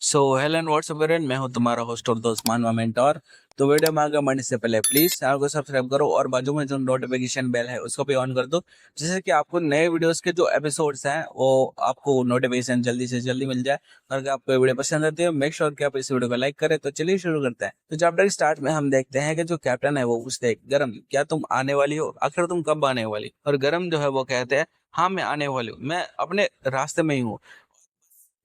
So hello and WhatsApp everyone, मैं हूं तुम्हारा होस्ट और दोस्त मानवा मेंटोर। तो वीडियो में आगे बढ़ने से पहले प्लीज चैनल को सब्सक्राइब करो और बाजू में जो नोटिफिकेशन बेल है उसको भी ऑन कर दो, जिससे कि आपको नए वीडियोस के जो एपिसोड्स हैं वो आपको नोटिफिकेशन जल्दी से जल्दी मिल जाए। और अगर आपको ये वीडियो पसंद आती है मेक श्योर कि आप इस वीडियो को लाइक करें। तो चलिए शुरू करते हैं। तो चैप्टर स्टार्ट में हम देखते हैं कि जो कैप्टन है वो पूछते हैं, गरम क्या तुम आने वाली हो? आखिर तुम कब आने वाली? और गरम जो है वो कहते हैं, हाँ मैं आने वाली हूँ, मैं अपने रास्ते में ही हूँ।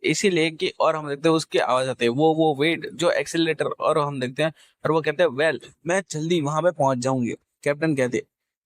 इसीलिए कि और हम देखते हैं उसकी आवाज आती है वो वेट जो एक्सीलरेटर, और हम देखते हैं और वो कहते हैं वेल मैं जल्दी वहां पे पहुंच जाऊंगी। कैप्टन कहते हैं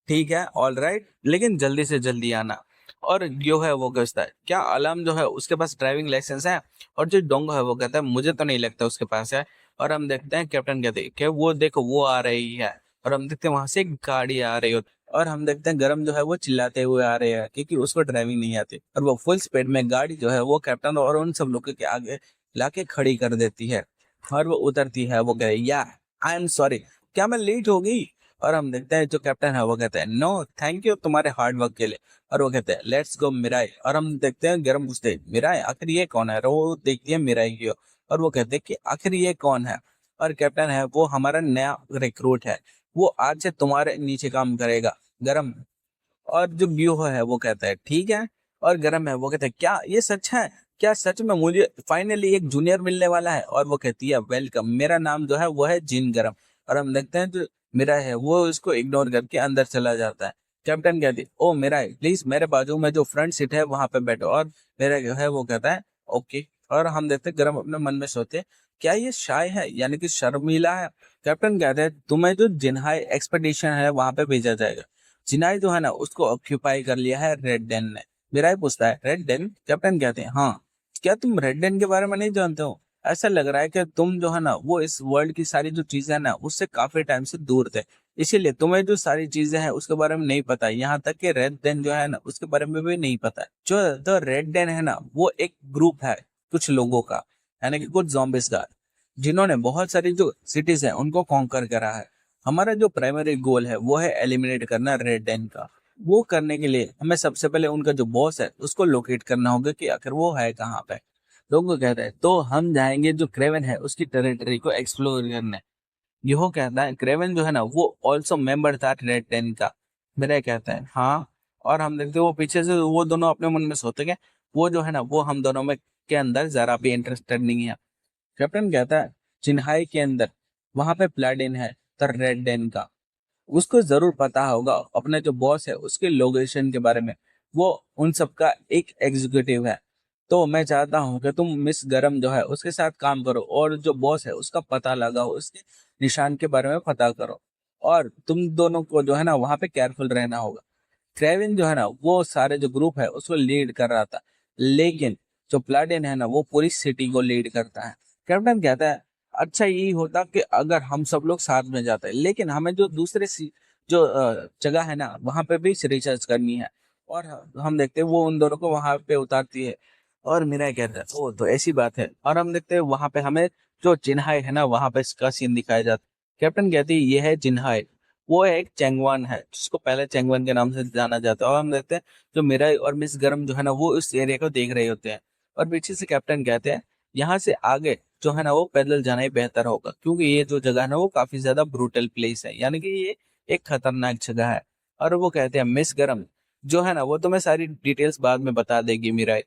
ठीक है ऑल राइट, लेकिन जल्दी से जल्दी आना। और जो है वो कहता है क्या अलार्म जो है उसके पास ड्राइविंग लाइसेंस है? और जो डोंगो है वो कहता है मुझे तो नहीं लगता उसके पास है। और हम देखते हैं कैप्टन कहते हैं कि वो देखो वो आ रही है। और हम देखते हैं वहां से एक गाड़ी आ रही होती, और हम देखते हैं गरम जो है वो चिल्लाते हुए आ रहे हैं क्योंकि उसको ड्राइविंग नहीं आती। और वो फुल स्पीड में गाड़ी जो है वो कैप्टन और उन सब लोगों के आगे लाके खड़ी कर देती है। और वो उतरती है, वो कहे या आई एम सॉरी, क्या मैं लेट हो गई? और हम देखते हैं जो कैप्टन है वो कहते हैं नो थैंक यू तुम्हारे हार्ड वर्क के लिए। और वो कहते हैं लेट्स गो मिराई। और हम देखते हैं गरम पूछते हैं मिराई आखिर ये कौन है? और वो देखती है मिराई की ओर, और वो कहते हैं कि आखिर ये कौन है? और कैप्टन है वो हमारा नया रिक्रूट है, वो आज से तुम्हारे नीचे काम करेगा गरम। और जो ब्यूहो है वो कहता है ठीक है। और गरम है वो कहता है क्या ये सच है? क्या सच में मुझे फाइनली एक जूनियर मिलने वाला है? और वो कहती है वेलकम, मेरा नाम जो है वो है जिन गरम। और हम देखते हैं जो मेरा है वो उसको इग्नोर करके अंदर चला जाता है। कैप्टन कहती है ओ मेरा है प्लीज मेरे बाजू में जो फ्रंट सीट है वहां पे बैठो। और मेरा जो है वो कहता है ओके। और हम देखते हैं गरम अपने मन में सोचते क्या ये शाय है यानी कि शर्मीला है? कैप्टन कहते हैं तुम्हें जो जिन्हाई एक्सपेडिशन है वहां पे भेजा जाएगा। चिनाई जो है ना उसको ऑक्यूपाई कर लिया है रेड डेन ने। मेरा ही पूछता है रेड डेन? कैप्टन कहते हैं हाँ। क्या तुम रेड डेन के बारे में नहीं जानते हो? ऐसा लग रहा है कि तुम जो है ना वो इस वर्ल्ड की सारी जो चीजें है ना उससे काफी टाइम से दूर थे, इसीलिए तुम्हें जो सारी चीजें हैं उसके बारे में नहीं पता। यहाँ तक कि रेड डेन जो है ना उसके बारे में भी नहीं पता है। जो द रेड डेन है ना वो एक ग्रुप है कुछ लोगों का, यानी कि कुछ zombies का, जिन्होंने बहुत सारी जो सिटीज है उनको कॉन्कर करा है। हमारा जो प्राइमरी गोल है वो है एलिमिनेट करना रेड डेन का। वो करने के लिए हमें सबसे पहले उनका जो बॉस है उसको लोकेट करना होगा कि आखिर वो है कहाँ पे। लोगों कहते हैं तो हम जाएंगे जो क्रेवन है उसकी टेरिटरी को एक्सप्लोर करने। यहो कहता है क्रेवन जो है ना वो ऑल्सो मेंबर था रेड टेन का। मेरा कहता है हाँ। और हम देखते हैं वो पीछे से वो दोनों अपने मन में सोचते हैं वो जो है ना वो हम दोनों में के अंदर जरा भी इंटरेस्टेड नहीं है। कैप्टन कहता है चिन्हाई के अंदर वहां पे प्लाडिन है द रेड डेन का, उसको जरूर पता होगा अपने जो बॉस है उसके लोकेशन के बारे में। वो उन सब का एक एग्जीक्यूटिव है। तो मैं चाहता हूँ कि तुम मिस गरम जो है उसके साथ काम करो और जो बॉस है उसका पता लगाओ, उसके निशान के बारे में पता करो। और तुम दोनों को जो है ना वहां पे केयरफुल रहना होगा। क्रेविन जो है ना वो सारे जो ग्रुप है उसको लीड कर रहा था, लेकिन जो प्लाडिन है ना वो पूरी सिटी को लीड करता है। कैप्टन कहता है अच्छा यही होता कि अगर हम सब लोग साथ में जाते, लेकिन हमें जो दूसरे जो जगह है ना वहां पे भी रिसर्च करनी है। और हम देखते हैं वो उन दोनों को वहां पे उतारती है। और मेरा कहता है ओ तो ऐसी बात है। और हम देखते हैं वहां पे हमें जो जिन्हाई है ना वहां पे इसका सीन दिखाया जाता है। कैप्टन कहती है ये है जिन्हाई, वो एक चैंगवान है जिसको पहले चैंगवान के नाम से जाना जाता है। और हम देखते हैं जो मिराई और मिस गरम जो है ना वो इस एरिया को देख रहे होते हैं। और पीछे से कैप्टन कहते हैं यहाँ से आगे जो है ना वो पैदल जाना ही बेहतर होगा, क्योंकि ये जो जगह है ना वो काफी ज्यादा ब्रूटल प्लेस है, यानी कि ये एक खतरनाक जगह है। और वो कहते हैं मिस गरम जो है ना वो तुम्हें सारी डिटेल्स बाद में बता देगी मिराई।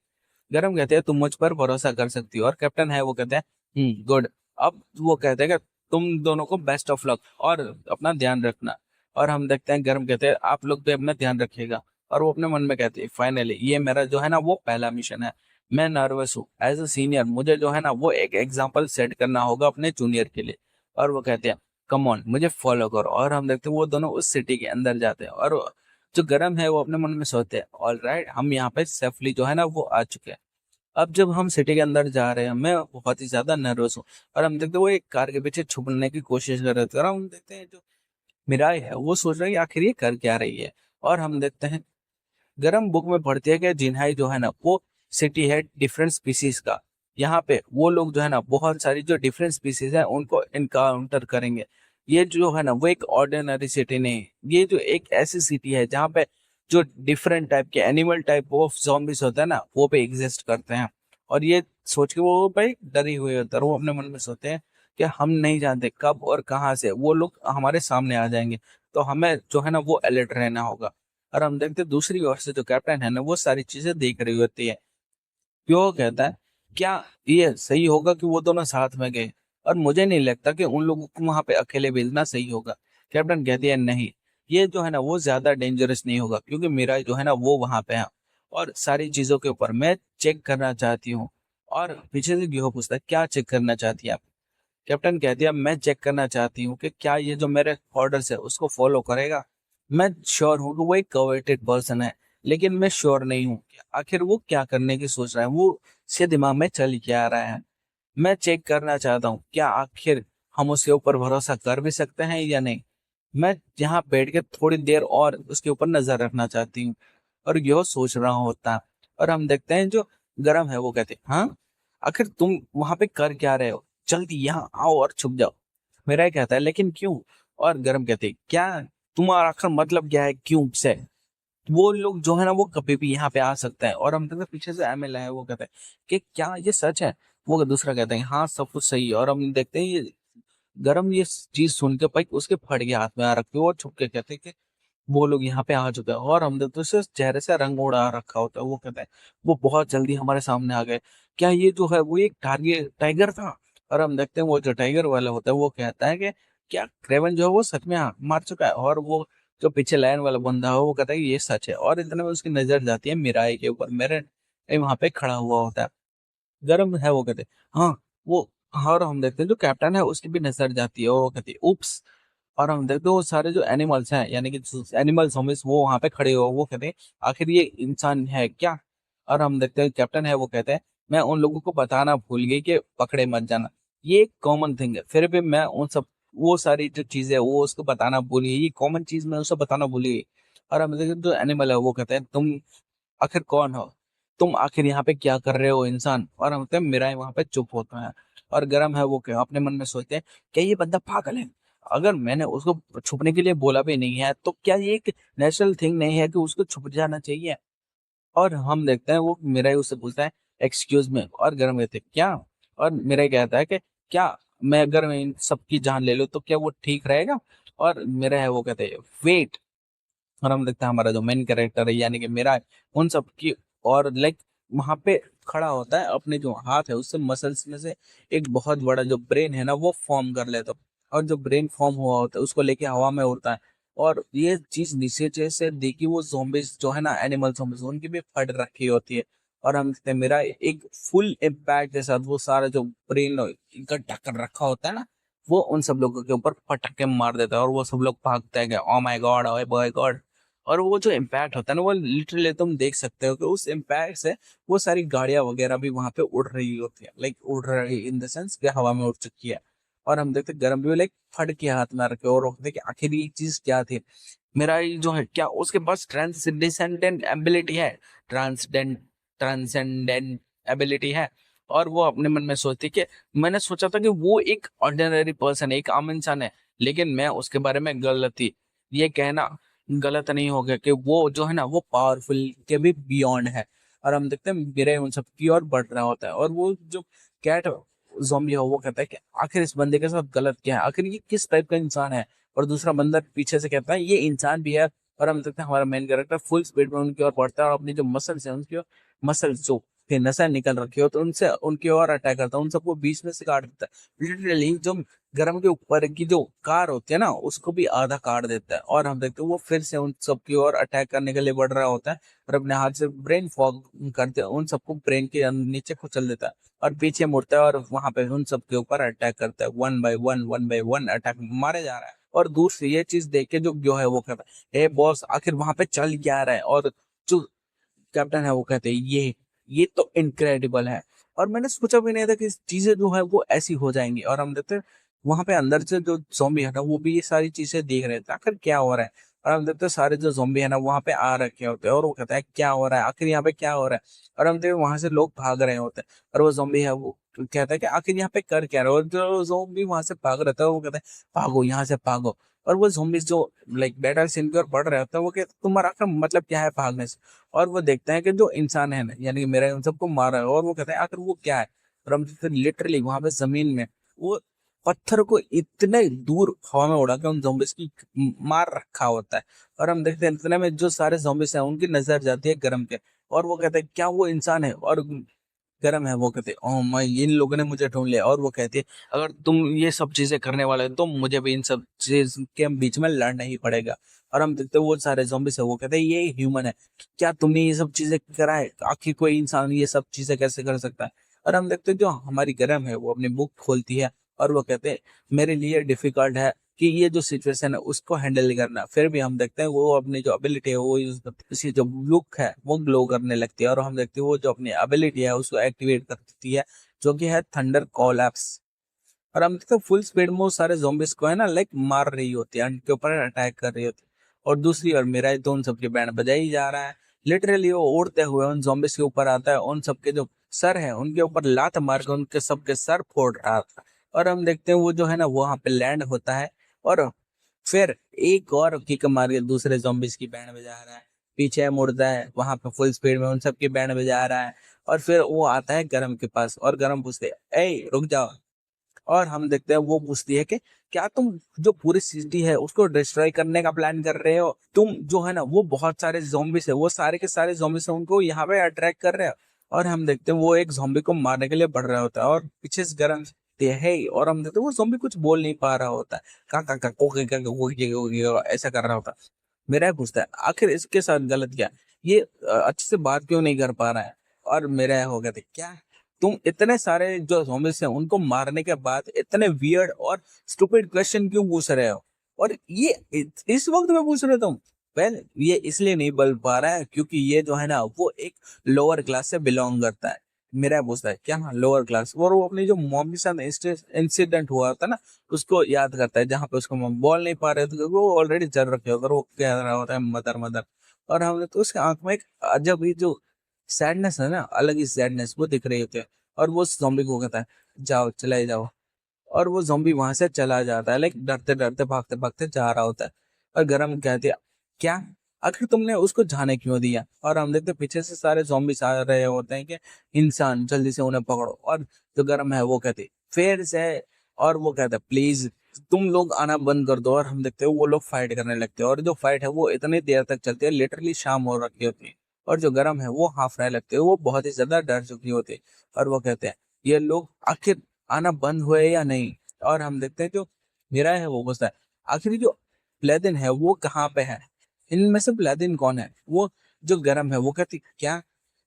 गरम कहते हैं तुम मुझ पर भरोसा कर सकती हो। और कैप्टन है वो कहते हैं गुड। अब वो कहते हैं कि तुम दोनों को बेस्ट ऑफ लक और अपना ध्यान रखना। और हम देखते हैं गरम कहते हैं आप लोग भी अपना ध्यान रखिएगा। और वो अपने मन में कहते हैं फाइनली ये मेरा जो है ना वो पहला मिशन है, मैं नर्वस हूँ एज अ सीनियर, मुझे जो है ना वो एक एग्जाम्पल सेट करना होगा अपने जूनियर के लिए। और वो कहते हैं कम ऑन मुझे फॉलो करो। और हम देखते हैं वो दोनों उस सिटी के अंदर जाते हैं। और जो गरम है वो अपने मन में सोचते हैं ऑल राइट हम यहाँ पे सेफली जो है ना वो आ चुके हैं। अब जब हम सिटी के अंदर जा रहे हैं मैं बहुत ही ज्यादा नर्वस हूँ। और हम देखते हैं वो एक कार के पीछे छुपने की कोशिश कर रहे थे। और हम देखते हैं जो मिराई है वो सोच रही है आखिर ये कर क्या रही है। और हम देखते हैं गरम बुक में पढ़ती है कि जिन्हाई जो है ना वो सिटी है डिफरेंट स्पीसीज का। यहाँ पे वो लोग जो है ना बहुत सारी जो डिफरेंट स्पीसीज है उनको इनकाउंटर करेंगे। ये जो है ना वो एक ऑर्डिनरी सिटी नहीं है, ये जो एक ऐसी सिटी है जहाँ पे जो डिफरेंट टाइप के एनिमल टाइप ऑफ zombies होते हैं ना वो पे एग्जिस्ट करते हैं। और ये सोच के वो भाई डरी हुई होता है, और वो अपने मन में सोचते हैं कि हम नहीं जानते कब और कहाँ से वो लोग हमारे सामने आ जाएंगे, तो हमें जो है ना वो अलर्ट रहना होगा। और हम देखते हैं दूसरी ओर से जो कैप्टन है ना वो सारी चीजें देख रही होती है, क्यों कहता है क्या ये सही होगा कि वो दोनों साथ में गए, और मुझे नहीं लगता कि उन लोगों को वहां पे अकेले भेजना सही होगा। कैप्टन कहती है नहीं, ये जो है ना वो ज्यादा डेंजरस नहीं होगा, क्योंकि मेरा जो है ना वो वहां पे है, और सारी चीजों के ऊपर मैं चेक करना चाहती हूँ। और पीछे से गियो पूछता है क्या चेक करना चाहती है आप। कैप्टन कहती है मैं चेक करना चाहती हूँ कि क्या ये जो मेरे ऑर्डर्स है उसको फॉलो करेगा। मैं श्योर हूँ कि वो एक कवर्टेड पर्सन है, लेकिन मैं श्योर नहीं हूँ कि आखिर वो क्या करने की सोच रहा है, वो से दिमाग में चल क्या आ रहा है। मैं चेक करना चाहता हूँ क्या आखिर हम उसके ऊपर भरोसा कर भी सकते हैं या नहीं। मैं यहाँ बैठ के थोड़ी देर और उसके ऊपर नजर रखना चाहती हूँ, और यह सोच रहा होता है। और हम देखते हैं जो गरम है वो कहते हैं हाँ, आखिर तुम वहां पे कर क्या रहे हो, जल्दी यहाँ आओ और छुप जाओ। मेरा ही कहता है लेकिन क्यों। और गरम कहते हैं क्या तुम्हारा आखिर मतलब क्या है क्यों से। वो लोग जो है ना वो कभी भी यहाँ पे आ सकते हैं। और हम देखते हैं पीछे से एमएल है, वो कहते हैं कि क्या ये सच है। वो दूसरा कहते हैं हाँ सब कुछ सही है। और हम देखते हैं ये गरम ये चीज सुन के भाई उसके फट के हाथ में आ रखी है, और छुप के कहते हैं कि वो लोग यहाँ पे आ चुके हैं। और हम देखते हैं उसे चेहरे से रंग उड़ा रखा होता है। वो कहता है वो बहुत जल्दी हमारे सामने आ गए, क्या ये जो है वो एक टारगेट टाइगर था। और हम देखते हैं वो जो टाइगर वाला होता है वो कहता है कि क्या क्रेवन जो है वो सच में मार चुका है। और वो जो पीछे लायन वाला बंदा है वो कहता है कि ये सच है। और इतने में उसकी नजर जाती है मिराई के ऊपर, मेरे वहां पे खड़ा हुआ होता है। गर्म है वो कहते हाँ वो। हाँ, और हम देखते हैं जो कैप्टन है उसकी भी नजर जाती है, और वो कहती है उप्स। और हम देखते हैं वो सारे जो एनिमल्स हैं यानी कि एनिमल्स होमिस वो वहां पे खड़े हो, वो कहते हैं आखिर ये इंसान है क्या। और हम देखते हैं कैप्टन है वो कहते हैं मैं उन लोगों को बताना भूल गई कि पकड़े मत जाना, ये एक कॉमन थिंग है, फिर भी मैं उन सब वो सारी जो चीजें वो उसको बताना भूल गई, ये कॉमन चीज मैं उसको बताना भूल गई। और हम देखते हैं जो एनिमल है वो कहते हैं तुम आखिर कौन हो, तुम आखिर यहाँ पे क्या कर रहे हो इंसान। और हम होते हैं मेरा वहां पे चुप होता है। और गरम है वो क्या अपने मन में सोचते हैं क्या ये बंदा पागल है, अगर मैंने उसको छुपने के लिए बोला भी नहीं है तो क्या ये एक नेचुरल थिंग नहीं है कि उसको छुप जाना चाहिए। और हम देखते हैं वो मेरा ही उससे पूछता है एक्सक्यूज मी। और गरम कहते हैं क्या। और मेरा ही कहता है कि क्या मैं अगर मैं इन सबकी जान ले लूँ तो क्या वो ठीक रहेगा। और मेरा है वो कहते हैं वेट। और हम देखते हैं हमारा जो मेन कैरेक्टर है यानी कि मेरा है, उन सब की और लाइक वहां पे खड़ा होता है, अपने जो हाथ है उससे मसल्स में से एक बहुत बड़ा जो ब्रेन है ना वो फॉर्म कर लेता है। और जो ब्रेन फॉर्म हुआ होता है उसको लेके हवा में उड़ता है। और ये चीज नीचे से देखी वो zombies जो है ना एनिमल zombies उनकी भी फट रखी होती है। और हम देखते हैं मेरा एक फुल इम्पैक्ट के साथ वो सारा जो ब्रेन इकट्ठा कर रखा होता है ना वो उन सब लोगों के ऊपर पटक के मार देता है, और वो सब लोग भागते हैं oh my God oh my God. और वो जो इम्पैक्ट होता है ना वो लिटरली तुम देख सकते हो कि उस इम्पैक्ट से वो सारी गाड़ियां वगैरह भी वहां पे उड़ रही होती है, लाइक उड़ रही इन द सेंस कि हवा में उड़ चुकी है। और हम देखते गर्म भी लाइक फट के हाथ में रखे और रोकते कि आखिर ये चीज क्या थी। मेरा ये जो है क्या उसके पास ट्रांसडेंडेंट एबिलिटी है, ट्रांसडेंट ट्रांसेंडेंट एबिलिटी है। और वो अपने मन में सोचती कि मैंने सोचा था कि वो एक ऑर्डिनरी पर्सन है, एक आम इंसान है, लेकिन मैं उसके बारे में गलत थी। ये कहना गलत नहीं हो गया कि वो जो है ना वो पावरफुल के भी बियॉन्ड है। और हम देखते हैं मेरे उन सब की ओर बढ़ रहा होता है। और वो जो कैट ज़ॉम्बी है वो कहता है कि आखिर इस बंदे के साथ गलत क्या है, आखिर ये किस टाइप का इंसान है। और दूसरा बंदा पीछे से कहता है ये इंसान भी है। और हम देखते हैं हमारा मेन कैरेक्टर फुल स्पीड में उनकी ओर बढ़ता है, और अपनी जो मसल्स है उनकी मसल्स जो के नसें निकल रखी हो तो उनसे उनकी ओर अटैक करता है, उन सबको बीच में से काट देता है लिटरली। जो गरम के ऊपर की जो कार होती है ना उसको भी आधा काट देता है। और हम देखते हैं वो फिर से उन सबकी ओर अटैक करने के लिए बढ़ रहा होता है, और अपने हाथ से ब्रेन फॉग करते उन सबको ब्रेन के नीचे कुचल देता है। और पीछे मुड़ता है और वहां पे उन सबके ऊपर अटैक करता है, वन बाय वन अटैक मारे जा रहा है। और दूर से ये चीज देख के जो है वो कहता है ए बॉस आखिर वहां पे चल क्या रहा है। और जो कैप्टन है वो कहते हैं ये तो इनक्रेडिबल है, और मैंने सोचा भी नहीं था कि चीजें जो है वो ऐसी हो जाएंगी। और हम देखते हैं वहां पे अंदर से जो जोम्बी है ना वो भी ये सारी चीजें देख रहे थे आखिर क्या हो रहा है। और हम देखते हैं सारे जो जोम्बी है ना वहां पे आ रखे होते हैं, और वो कहता है क्या हो रहा है आखिर यहाँ पे क्या हो रहा है। और हम देखते वहां से लोग भाग रहे होते हैं, और वो जोम्बी है वो कहता है कि आखिर यहाँ पे कर क्या रहे हो। और जो जोम्बी वहां से भाग रहा था वो कहता है भागो यहाँ से भागो। और वो zombies जो लाइक बैटल सीन के ऊपर पड़ रहे होते हैं, वो कहते तुम्हारा आखिर मतलब क्या है भागने से। और वो देखते हैं कि जो इंसान है ना, यानी कि मेरा, उन सबको मार रहा है, और वो कहते हैं आखिर वो क्या है। और हम लिटरली वहां पे जमीन में वो पत्थर को इतने दूर हवा में उड़ा के उन zombies की मार रखा होता है। और हम देखते हैं इतने में जो सारे zombies हैं उनकी नजर जाती है गरम के, और वो कहते हैं क्या वो इंसान है, और गरम है। वो कहते ओह माय, इन लोगों ने मुझे ढूंढ लिया। और वो कहती है अगर तुम ये सब चीजें करने वाले हो तो मुझे भी इन सब चीज के बीच में लड़ना ही पड़ेगा। और हम देखते हैं वो सारे zombies है, वो कहते हैं ये ह्यूमन है, क्या तुमने ये सब चीजें करा है, आखिर कोई इंसान ये सब चीजें कैसे कर सकता है। और हम देखते हैं जो हमारी गरम है वो अपनी बुक खोलती है, और वो कहते हैं मेरे लिए डिफिकल्ट है कि ये जो सिचुएशन है उसको हैंडल करना। फिर भी हम देखते हैं वो अपनी जो एबिलिटी है वो यूज करती है, उसकी जो लुक है वो ग्लो करने लगती है, और हम देखते हैं वो जो अपनी एबिलिटी है उसको एक्टिवेट कर देती है, जो कि है थंडर कोलैप्स। और हम देखते हैं फुल स्पीड में वो सारे zombies को है ना लाइक मार रही होती है, उनके ऊपर अटैक कर रही होती है। और दूसरी ओर मेरा तो उन सबके बैंड बजा ही जा रहा है। लिटरली वो उड़ते हुए उन zombies के ऊपर आता है, उन सबके जो सर है उनके ऊपर लात मार के उनके सबके सर फोड़ रहा था। और हम देखते हैं वो जो है ना वहां पे लैंड होता है, और फिर एक और किक मार के दूसरे zombies की बैंड बजा रहा है, पीछे मुड़ता है वहां पे फुल स्पीड में उन सबकी बैंड बजा रहा है। और फिर वो आता है गरम के पास, और गरम पूछते है ए रुक जाओ। और हम देखते हैं वो पूछती है कि क्या तुम जो पूरी सिटी है उसको डिस्ट्रॉय करने का प्लान कर रहे हो, तुम जो है ना वो बहुत सारे zombies है, वो सारे के सारे zombies है उनको यहाँ पे अट्रैक्ट कर रहे हो। और हम देखते हैं वो एक zombie को मारने के लिए बढ़ रहा होता है, और पीछे से गरम है, और हम देखते हैं वो zombie कुछ बोल नहीं पा रहा होता है, का ऐसा कर रहा होता है। मेरा ये पूछता है आखिर इसके साथ गलत क्या है? ये अच्छे से बात क्यों नहीं कर पा रहा है। और मेरा ये हो गया था क्या तुम इतने सारे जो zombies हैं उनको मारने के बाद इतने वियर्ड और स्टूपिड क्वेश्चन क्यों पूछ रहे हो, और ये इस वक्त में पूछ रहे हो तुम। वेल ये इसलिए नहीं बोल पा रहा है क्योंकि ये जो है ना वो एक लोअर क्लास से बिलोंग करता है। मेरा पूछता है क्या, हाँ लोअर क्लास, और वो अपनी जो मॉम के साथ इंसिडेंट हुआ था ना उसको याद करता है, जहाँ पे उसको मॉम बोल नहीं पा रहे थे क्योंकि वो ऑलरेडी जल रखे होते, और वो कह रहा होता है मदर मदर। और हमने तो उसके आंख में एक अजब ही जो सैडनेस है ना, अलग ही सैडनेस वो दिख रही होती है। और वो जॉम्बी को कहता है जाओ चले जाओ, और वो जॉम्बी वहां से चला जाता है, लाइक डरते डरते भागते भागते जा रहा होता है। और गरम कहती है क्या आखिर तुमने उसको जाने क्यों दिया। और हम देखते पीछे से सारे zombies आ रहे होते हैं कि इंसान जल्दी से उन्हें पकड़ो। और जो गरम है वो कहती फिर से, और वो कहता है प्लीज तुम लोग आना बंद कर दो। और हम देखते हैं वो लोग फाइट करने लगते हैं, और जो फाइट है वो इतनी देर तक चलती है, लिटरली शाम हो रखी होती है। और जो गरम है वो हाफने लगते हैं, वो बहुत ही ज्यादा डर चुकी होती है। और वो कहते हैं ये लोग आखिर आना बंद हुए या नहीं। और हम देखते हैं जो मेरा है वो पूछता है आखिर जो प्लेदेन है वो कहाँ पे है, इनमें से प्लेदेन कौन है। वो जो गरम है वो कहती क्या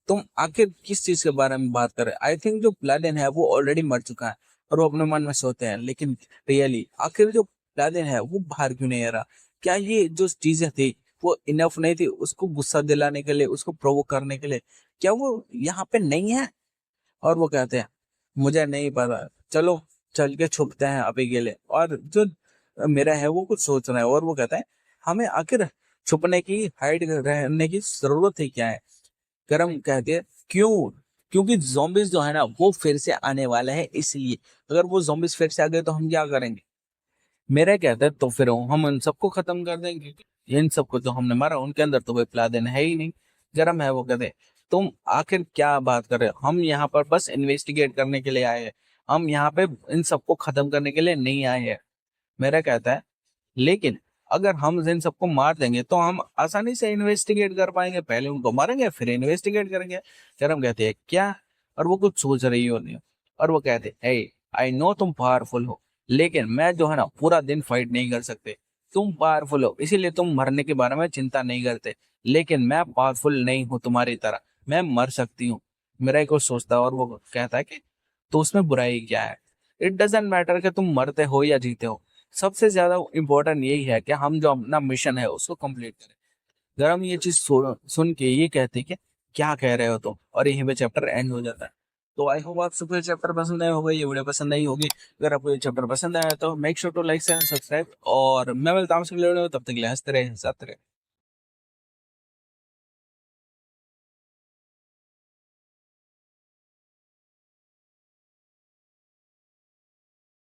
तुम आखिर किस चीज के बारे में बात कर रहे, आई थिंक जो प्लेदेन है वो ऑलरेडी मर चुका है। और वो अपने मन में सोते हैं लेकिन रियली आखिर जो प्लेदेन है वो बाहर क्यों नहीं आ रहा, क्या ये जो चीजें थी वो इनफ नहीं थी उसको गुस्सा दिलाने के लिए, उसको प्रोवोक करने के लिए, क्या वो यहाँ पे नहीं है। और वो कहते हैं मुझे नहीं पता, चलो चल के छुपते हैं अभी के लिए। और जो मेरा है वो कुछ सोच रहा है, और वो कहता है हमें आखिर छुपने की हाइड रहने की जरूरत है क्या है। गरम कहती है क्यों, क्योंकि zombies जो है ना वो फिर से आने वाला है, इसलिए अगर वो zombies फिर से आ गए तो हम क्या करेंगे। मेरा कहता है तो फिर हम इन सबको खत्म कर देंगे, इन सबको जो हमने मारा उनके अंदर तो कोई प्लादेन है ही नहीं। गरम है वो कहते तुम आखिर क्या बात कर रहे हो, हम यहाँ पर बस इन्वेस्टिगेट करने के लिए आए हैं, हम यहाँ पे इन सबको खत्म करने के लिए नहीं आए हैं। मेरा कहता है लेकिन अगर हम इन सबको मार देंगे तो हम आसानी से इन्वेस्टिगेट कर पाएंगे, पहले उनको मारेंगे फिर इन्वेस्टिगेट करेंगे। गरम कहते हैं क्या, और वो कुछ सोच रही होती है। और वो कहते हे आई नो तुम पावरफुल हो, लेकिन मैं जो है ना पूरा दिन फाइट नहीं कर सकते। तुम पावरफुल हो इसीलिए तुम मरने के बारे में चिंता नहीं करते, लेकिन मैं पावरफुल नहीं हूँ तुम्हारी तरह, मैं मर सकती हूँ। मेरा एक और सोचता है, और वो कहता है कि तो उसमें बुराई क्या है, इट डजेंट मैटर कि तुम मरते हो या जीते हो, सबसे ज्यादा इम्पोर्टेंट यही है कि हम जो अपना मिशन है उसको कंप्लीट करें। गरम ये चीज सुन के ये कहते कि क्या कह रहे हो तुम, और यहीं पे चैप्टर एंड हो जाता है। तो आई होप आप सबको चैप्टर पसंद आया होगा, ये वीडियो पसंद आई होगी। अगर आपको ये चैप्टर पसंद आया तो make sure to like and subscribe, और मैं मिलता हूँ तब तक के लिए हंसते रहे साथ रहे।